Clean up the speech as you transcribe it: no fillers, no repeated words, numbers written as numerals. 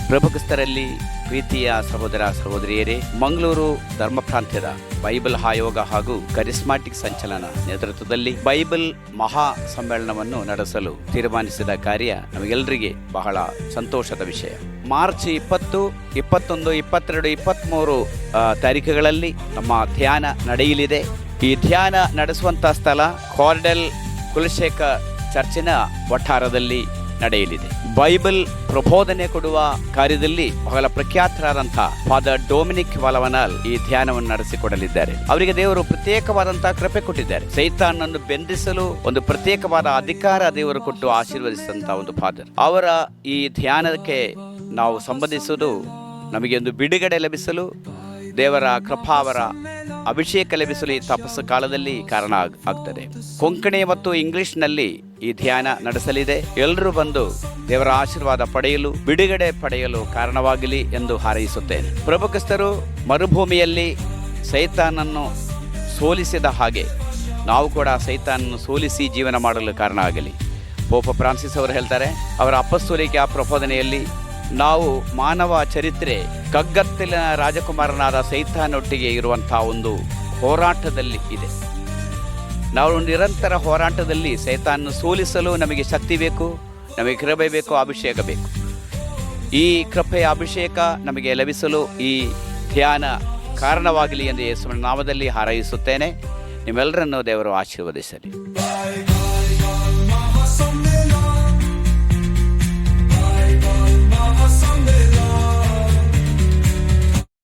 ಪ್ರಭುಕ್ರಿಸ್ತರಲ್ಲಿ ಪ್ರೀತಿಯ ಸಹೋದರ ಸಹೋದರಿಯರೇ, ಮಂಗಳೂರು ಧರ್ಮ ಪ್ರಾಂತ್ಯದ ಬೈಬಲ್ ಆಯೋಗ ಹಾಗೂ ಕರಿಸ್ಮಾಟಿಕ್ ಸಂಚಲನ ನೇತೃತ್ವದಲ್ಲಿ ಬೈಬಲ್ ಮಹಾ ಸಮ್ಮೇಳನವನ್ನು ನಡೆಸಲು ತೀರ್ಮಾನಿಸಿದ ಕಾರ್ಯ ನಮಗೆಲ್ಲರಿಗೆ ಬಹಳ ಸಂತೋಷದ ವಿಷಯ. ಮಾರ್ಚ್ 20, 21, 22, 23 ತಾರೀಖುಗಳಲ್ಲಿ ನಮ್ಮ ಧ್ಯಾನ ನಡೆಯಲಿದೆ. ಈ ಧ್ಯಾನ ನಡೆಸುವಂಥ ಸ್ಥಳ ಕಾರ್ಡೆಲ್ ಕುಲಶೇಖರ್ ಚರ್ಚಿನ ವಠಾರದಲ್ಲಿ ನಡೆಯಲಿದೆ. ಬೈಬಲ್ ಪ್ರಬೋಧನೆ ಕೊಡುವ ಕಾರ್ಯದಲ್ಲಿ ಬಹಳ ಪ್ರಖ್ಯಾತರಾದಂತಹ ಫಾದರ್ ಡೊಮಿನಿಕ್ ವಾಲವನಾಲ್ ಈ ಧ್ಯಾನವನ್ನು ನಡೆಸಿಕೊಡಲಿದ್ದಾರೆ. ಅವರಿಗೆ ದೇವರು ಪ್ರತ್ಯೇಕವಾದಂತಹ ಕೃಪೆ ಕೊಟ್ಟಿದ್ದಾರೆ. ಸೈತಾನನ್ನು ಬೆಂದಿಸಲು ಒಂದು ಪ್ರತ್ಯೇಕವಾದ ಅಧಿಕಾರ ದೇವರು ಕೊಟ್ಟು ಆಶೀರ್ವದಿಸಿದಂತಹ ಒಂದು ಫಾದರ್. ಅವರ ಈ ಧ್ಯಾನಕ್ಕೆ ನಾವು ಸಂಬಂಧಿಸುವುದು ನಮಗೆ ಒಂದು ಬಿಡುಗಡೆ ಲಭಿಸಲು, ದೇವರ ಕೃಪಾವರ ಅಭಿಷೇಕ ಲಭಿಸಲು ಈ ತಪಸ್ಸು ಕಾಲದಲ್ಲಿ ಕಾರಣ ಆಗ್ತದೆ. ಕೊಂಕಣಿ ಮತ್ತು ಇಂಗ್ಲಿಷ್ನಲ್ಲಿ ಈ ಧ್ಯಾನ ನಡೆಸಲಿದೆ. ಎಲ್ಲರೂ ಬಂದು ದೇವರ ಆಶೀರ್ವಾದ ಪಡೆಯಲು, ಬಿಡುಗಡೆ ಪಡೆಯಲು ಕಾರಣವಾಗಲಿ ಎಂದು ಹಾರೈಸುತ್ತೇನೆ. ಪ್ರಭುಕ್ರಿಸ್ತರು ಮರುಭೂಮಿಯಲ್ಲಿ ಸೈತಾನನ್ನು ಸೋಲಿಸಿದ ಹಾಗೆ ನಾವು ಕೂಡ ಸೈತಾನನ್ನು ಸೋಲಿಸಿ ಜೀವನ ಮಾಡಲು ಕಾರಣ ಆಗಲಿ. ಪೋಪ ಫ್ರಾನ್ಸಿಸ್ ಅವರು ಹೇಳ್ತಾರೆ, ಅವರ ಅಪೊಸ್ತಲಿಕ ಪ್ರಬೋಧನೆಯಲ್ಲಿ ನಾವು ಮಾನವ ಚರಿತ್ರೆ ಕಗ್ಗತ್ತಲಿನ ರಾಜಕುಮಾರನಾದ ಸೈತಾನೊಟ್ಟಿಗೆ ಇರುವಂತಹ ಒಂದು ಹೋರಾಟದಲ್ಲಿ ಇದೆ. ನಾವು ನಿರಂತರ ಹೋರಾಟದಲ್ಲಿ ಸೈತಾನನ್ನು ಸೋಲಿಸಲು ನಮಗೆ ಶಕ್ತಿ ಬೇಕು, ನಮಗೆ ಕೃಪೆ ಬೇಕು, ಅಭಿಷೇಕ ಬೇಕು. ಈ ಕೃಪೆಯ ಅಭಿಷೇಕ ನಮಗೆ ಲಭಿಸಲು ಈ ಧ್ಯಾನ ಕಾರಣವಾಗಲಿ ಎಂದು ಯೇಸುವಿನ ನಾಮದಲ್ಲಿ ಹಾರೈಸುತ್ತೇನೆ. ನಿಮ್ಮೆಲ್ಲರನ್ನು ದೇವರು ಆಶೀರ್ವದಿಸಲಿ.